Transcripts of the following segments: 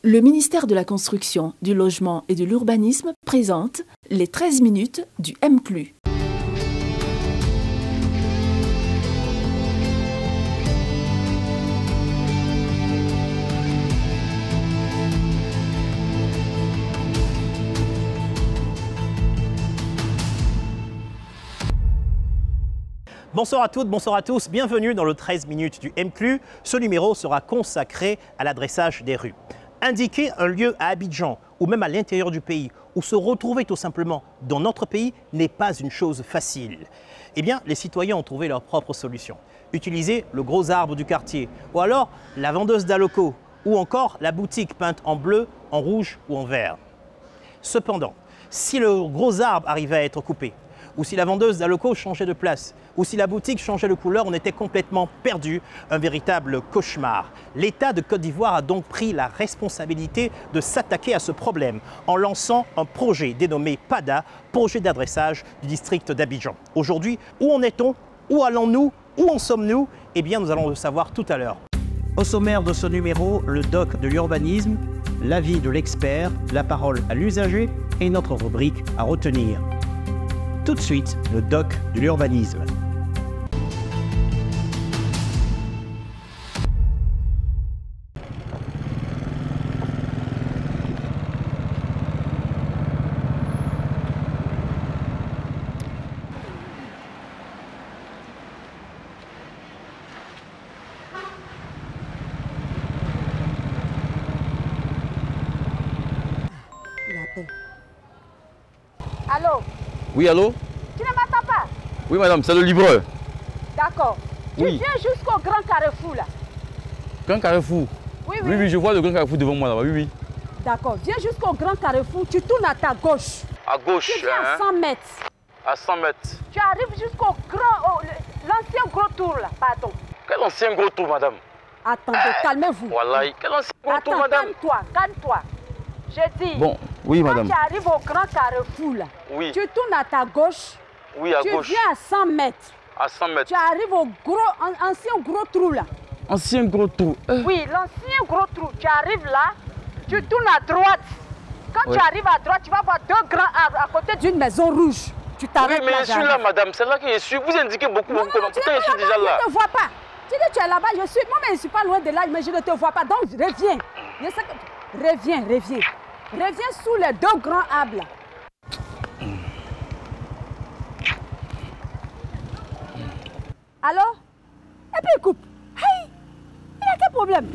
Le ministère de la Construction, du Logement et de l'Urbanisme présente les 13 minutes du MCLU. Bonsoir à toutes, bonsoir à tous, bienvenue dans le 13 minutes du MCLU. Ce numéro sera consacré à l'adressage des rues. Indiquer un lieu à Abidjan ou même à l'intérieur du pays ou se retrouver tout simplement dans notre pays n'est pas une chose facile. Eh bien, les citoyens ont trouvé leur propre solution. Utiliser le gros arbre du quartier ou alors la vendeuse d'Aloco ou encore la boutique peinte en bleu, en rouge ou en vert. Cependant, si le gros arbre arrivait à être coupé, ou si la vendeuse d'Aloco changeait de place, ou si la boutique changeait de couleur, on était complètement perdu, un véritable cauchemar. L'État de Côte d'Ivoire a donc pris la responsabilité de s'attaquer à ce problème en lançant un projet dénommé PADA, projet d'adressage du district d'Abidjan. Aujourd'hui, où en est-on? Où allons-nous? Où en sommes-nous? Eh bien, nous allons le savoir tout à l'heure. Au sommaire de ce numéro, le doc de l'urbanisme, l'avis de l'expert, la parole à l'usager et notre rubrique à retenir. Tout de suite, le doc de l'urbanisme. Allô? Oui, allô? Tu ne m'attends pas? Oui, madame, c'est le livreur. D'accord. Oui. Tu viens jusqu'au grand carrefour là. Grand carrefour? Oui, oui. Oui, oui, je vois le grand carrefour devant moi là-bas, oui, oui. D'accord. Viens jusqu'au grand carrefour, tu tournes à ta gauche. À gauche, Tu viens à 100 mètres. À 100 mètres. Tu arrives jusqu'au grand, l'ancien gros tour là, pardon. Quel ancien gros tour, madame? Attendez, calmez-vous. Voilà, quel ancien gros tour, Attends, madame? calme-toi, calme-toi. J'ai dit, Bon, oui, quand madame. tu arrives au grand carrefour là, Oui. tu tournes à ta gauche. Oui, à Tu gauche. viens à 100 mètres. À 100 mètres. Tu arrives au ancien gros trou là. Ancien gros tour. Oui, l'ancien gros trou. Tu arrives là, tu tournes à droite. Quand Ouais. tu arrives à droite, tu vas voir deux grands arbres à côté d'une maison rouge. Tu Oui, t'arrêtes mais là. je suis là, madame. C'est là que je suis. Vous indiquez beaucoup, Non, beaucoup. non, tu Pourtant, n'es je suis pas déjà là-bas, là. je ne te vois pas. Tu dis tu es là-bas, je suis. Moi, mais je ne suis pas loin de là, mais je ne te vois pas. Donc, reviens. Reviens. Reviens sous les deux grands arbres là. Allô? Et puis il coupe. Hey! Il a quel problème?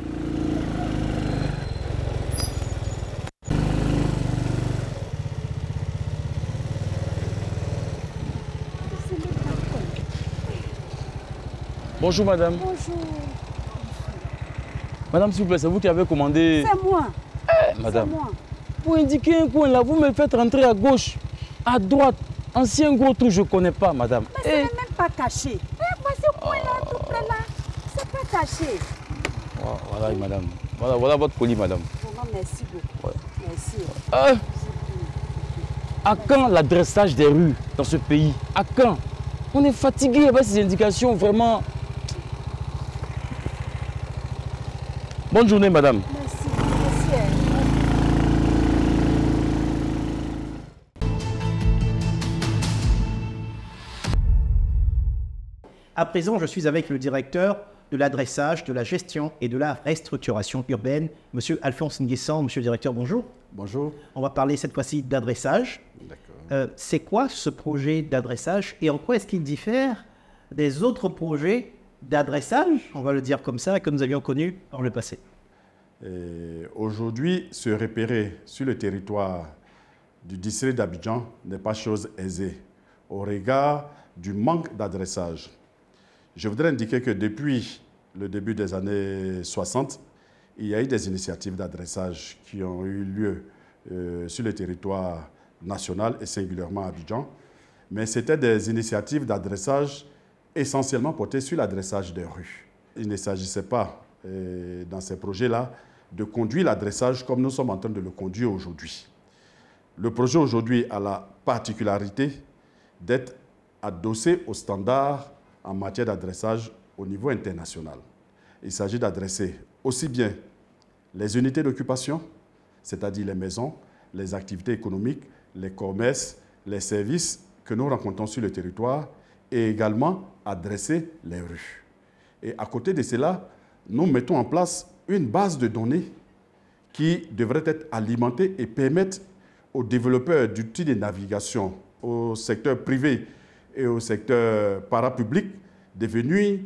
Bonjour, madame. Bonjour. Madame, s'il vous plaît, c'est vous qui avez commandé. C'est moi. Madame. C'est moi. Vous indiquez un coin là, vous me faites rentrer à gauche, à droite. Ancien gros tour, je ne connais pas, madame. Mais ce n'est même pas caché. Voici ce coin-là, tout près là. C'est pas caché. Voilà, madame. Voilà votre colis, madame. Vraiment, merci beaucoup. Ouais. Merci. À quand l'adressage des rues dans ce pays? À quand? On est fatigué avec ces indications, vraiment. Bonne journée, madame. Merci. À présent, je suis avec le directeur de l'adressage, de la gestion et de la restructuration urbaine, Monsieur Alphonse Nguessan. Monsieur le directeur, bonjour. Bonjour. On va parler cette fois-ci d'adressage. D'accord. C'est quoi ce projet d'adressage et en quoi est-ce qu'il diffère des autres projets d'adressage, on va le dire comme ça, que nous avions connus dans le passé? Aujourd'hui, se repérer sur le territoire du district d'Abidjan n'est pas chose aisée au regard du manque d'adressage. Je voudrais indiquer que depuis le début des années 60, il y a eu des initiatives d'adressage qui ont eu lieu sur le territoire national et singulièrement à Abidjan. Mais c'était des initiatives d'adressage essentiellement portées sur l'adressage des rues. Il ne s'agissait pas, dans ces projets-là, de conduire l'adressage comme nous sommes en train de le conduire aujourd'hui. Le projet aujourd'hui a la particularité d'être adossé aux standards en matière d'adressage au niveau international. Il s'agit d'adresser aussi bien les unités d'occupation, c'est-à-dire les maisons, les activités économiques, les commerces, les services que nous rencontrons sur le territoire et également à dresser les rues. Et à côté de cela, nous mettons en place une base de données qui devrait être alimentée et permettre aux développeurs d'outils de navigation, au secteur privé et au secteur parapublic de venir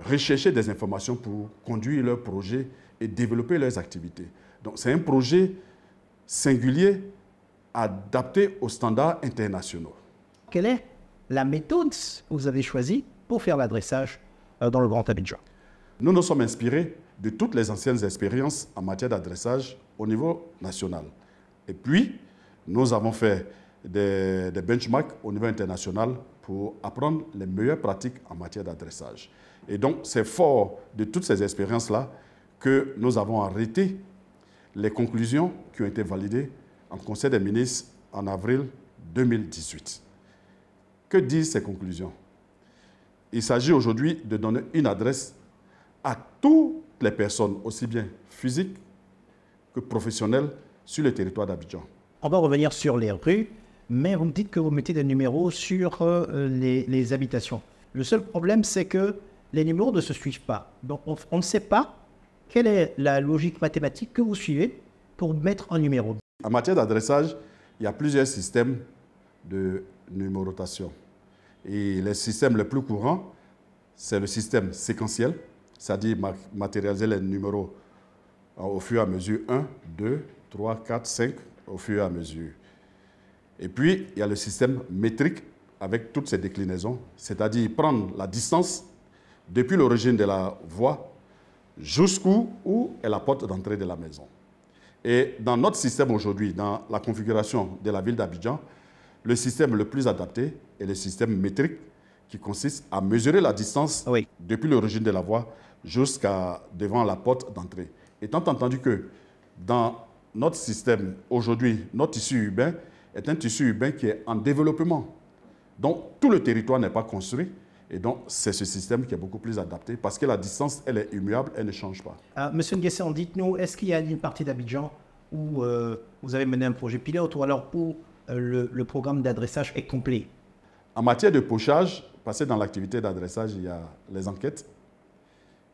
rechercher des informations pour conduire leurs projets et développer leurs activités. Donc c'est un projet singulier adapté aux standards internationaux. Quelle est la méthode que vous avez choisie pour faire l'adressage dans le Grand Abidjan? Nous nous sommes inspirés de toutes les anciennes expériences en matière d'adressage au niveau national. Et puis, nous avons fait des benchmarks au niveau international pour apprendre les meilleures pratiques en matière d'adressage. Et donc, c'est fort de toutes ces expériences-là que nous avons arrêté les conclusions qui ont été validées en Conseil des ministres en avril 2018. Que disent ces conclusions? Il s'agit aujourd'hui de donner une adresse à toutes les personnes, aussi bien physiques que professionnelles, sur le territoire d'Abidjan. On va revenir sur les rues, mais vous me dites que vous mettez des numéros sur les habitations. Le seul problème, c'est que les numéros ne se suivent pas. Donc, on ne sait pas quelle est la logique mathématique que vous suivez pour mettre un numéro. En matière d'adressage, il y a plusieurs systèmes de numérotation. Et les systèmes les plus courants, c'est le système séquentiel, c'est-à-dire matérialiser les numéros au fur et à mesure 1, 2, 3, 4, 5, au fur et à mesure. Et puis, il y a le système métrique avec toutes ses déclinaisons, c'est-à-dire prendre la distance depuis l'origine de la voie jusqu'où est la porte d'entrée de la maison. Et dans notre système aujourd'hui, dans la configuration de la ville d'Abidjan, le système le plus adapté est le système métrique qui consiste à mesurer la distance depuis l'origine de la voie jusqu'à devant la porte d'entrée. Étant entendu que dans notre système aujourd'hui, notre tissu urbain est un tissu urbain qui est en développement. Donc tout le territoire n'est pas construit et donc c'est ce système qui est beaucoup plus adapté parce que la distance, elle est immuable, elle ne change pas. Monsieur Nguessan, dites-nous, est-ce qu'il y a une partie d'Abidjan où vous avez mené un projet pilote ou alors où le programme d'adressage est complet? En matière de pochage, parce que dans l'activité d'adressage, il y a les enquêtes,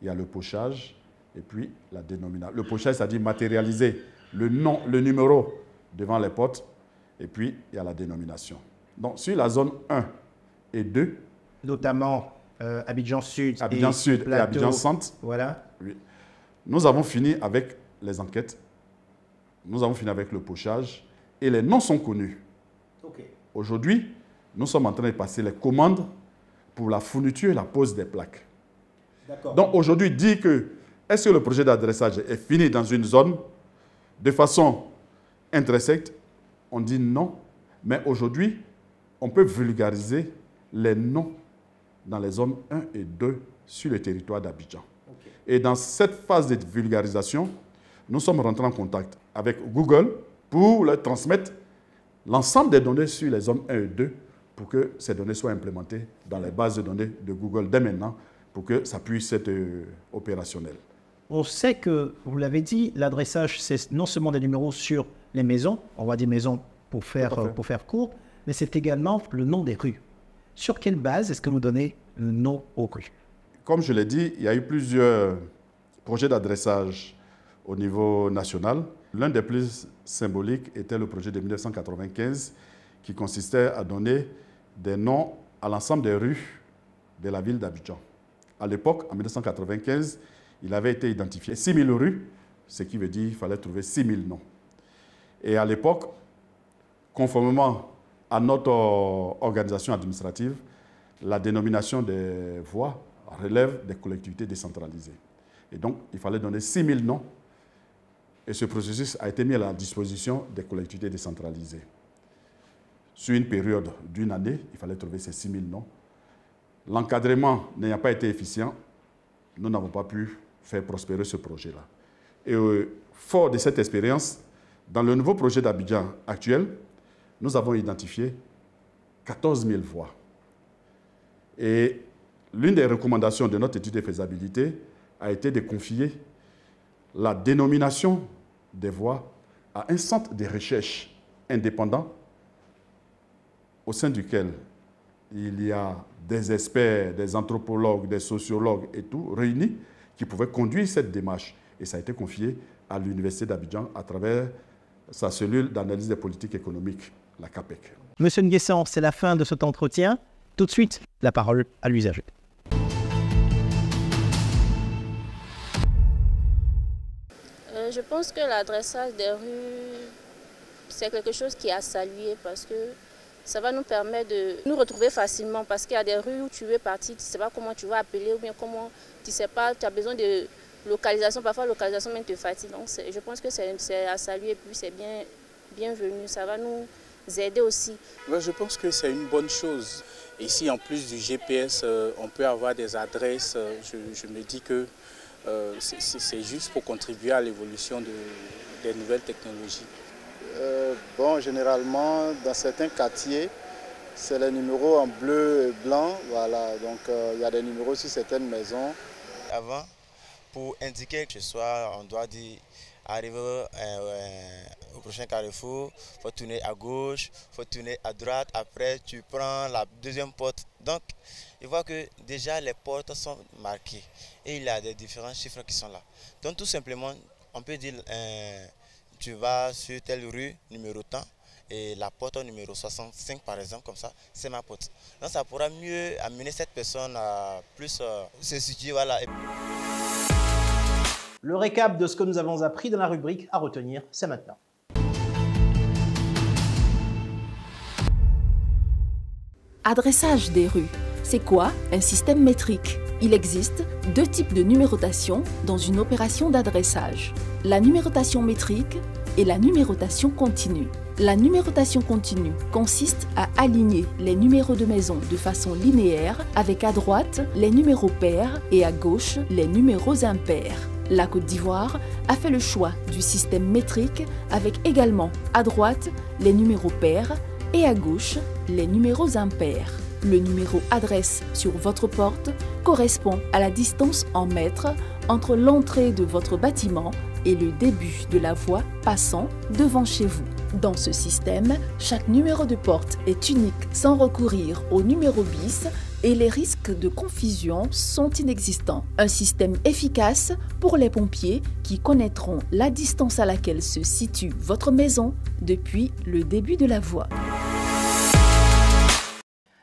il y a le pochage et puis la dénomination. Le pochage, c'est-à-dire matérialiser le nom, le numéro devant les portes et puis il y a la dénomination. Donc sur la zone 1 et 2, notamment Abidjan Sud, Abidjan Sud et Abidjan Centre, voilà. Oui. Nous avons fini avec les enquêtes, nous avons fini avec le pochage et les noms sont connus. Aujourd'hui, nous sommes en train de passer les commandes pour la fourniture et la pose des plaques. Donc aujourd'hui, dire que est-ce que le projet d'adressage est fini dans une zone de façon intrinsèque, on dit non, mais aujourd'hui, on peut vulgariser les noms dans les zones 1 et 2 sur le territoire d'Abidjan. Et dans cette phase de vulgarisation, nous sommes rentrés en contact avec Google pour leur transmettre l'ensemble des données sur les zones 1 et 2 pour que ces données soient implémentées dans les bases de données de Google dès maintenant pour que ça puisse être opérationnel. On sait que, vous l'avez dit, l'adressage, c'est non seulement des numéros sur les maisons, on va dire maisons pour faire court, mais c'est également le nom des rues. Sur quelle base est-ce que vous donnez le nom aux rues? Comme je l'ai dit, il y a eu plusieurs projets d'adressage au niveau national. L'un des plus symboliques était le projet de 1995 qui consistait à donner des noms à l'ensemble des rues de la ville d'Abidjan. À l'époque, en 1995, il avait été identifié 6 000 rues, ce qui veut dire qu'il fallait trouver 6 000 noms. Et à l'époque, conformément à notre organisation administrative, la dénomination des voies relève des collectivités décentralisées. Et donc, il fallait donner 6 000 noms. Et ce processus a été mis à la disposition des collectivités décentralisées. Sur une période d'une année, il fallait trouver ces 6 000 noms. L'encadrement n'ayant pas été efficient, nous n'avons pas pu faire prospérer ce projet-là. Et fort de cette expérience, dans le nouveau projet d'Abidjan actuel, nous avons identifié 14 000 voies. Et l'une des recommandations de notre étude de faisabilité a été de confier la dénomination des voies à un centre de recherche indépendant au sein duquel il y a des experts, des anthropologues, des sociologues et tout réunis qui pouvaient conduire cette démarche. Et ça a été confié à l'Université d'Abidjan à travers sa cellule d'analyse des politiques économiques, la CAPEC. Monsieur Nguessan, c'est la fin de cet entretien. Tout de suite, la parole à l'usager. Je pense que l'adressage des rues, c'est quelque chose qui est à saluer parce que ça va nous permettre de nous retrouver facilement parce qu'il y a des rues où tu es parti, tu ne sais pas comment tu vas appeler ou bien comment, tu ne sais pas, tu as besoin de localisation, parfois la localisation même te fatigue. Donc je pense que c'est à saluer et puis c'est bienvenu, ça va nous aider aussi. Je pense que c'est une bonne chose. Ici, en plus du GPS, on peut avoir des adresses. Je me dis que c'est juste pour contribuer à l'évolution des nouvelles technologies. Généralement, dans certains quartiers, c'est les numéros en bleu et blanc. Voilà, donc il y a des numéros sur certaines maisons. Avant, pour indiquer que ce soit, on doit dire arriver au prochain carrefour, il faut tourner à gauche, il faut tourner à droite, après tu prends la deuxième porte. Donc, il voit que déjà les portes sont marquées et il y a des différents chiffres qui sont là. Donc tout simplement, on peut dire, tu vas sur telle rue, numéro tant, et la porte numéro 65 par exemple, comme ça, c'est ma porte. Donc ça pourra mieux amener cette personne à plus se situer, voilà. Le récap de ce que nous avons appris dans la rubrique à retenir, c'est maintenant. Adressage des rues. C'est quoi un système métrique? Il existe deux types de numérotation dans une opération d'adressage. La numérotation métrique et la numérotation continue. La numérotation continue consiste à aligner les numéros de maison de façon linéaire avec à droite les numéros pairs et à gauche les numéros impairs. La Côte d'Ivoire a fait le choix du système métrique avec également à droite les numéros pairs et à gauche les numéros impairs. Le numéro adresse sur votre porte correspond à la distance en mètres entre l'entrée de votre bâtiment et le début de la voie passant devant chez vous. Dans ce système, chaque numéro de porte est unique sans recourir au numéro bis et les risques de confusion sont inexistants. Un système efficace pour les pompiers qui connaîtront la distance à laquelle se situe votre maison depuis le début de la voie.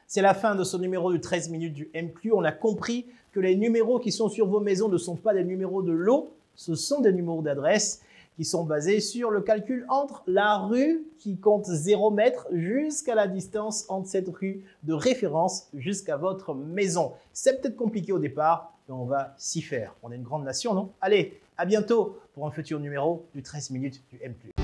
C'est la fin de ce numéro du 13 minutes du MCLU. On a compris que les numéros qui sont sur vos maisons ne sont pas des numéros de lot, ce sont des numéros d'adresse qui sont basés sur le calcul entre la rue qui compte 0 mètre jusqu'à la distance entre cette rue de référence jusqu'à votre maison. C'est peut-être compliqué au départ, mais on va s'y faire. On est une grande nation, non? Allez, à bientôt pour un futur numéro du 13 minutes du MCLU.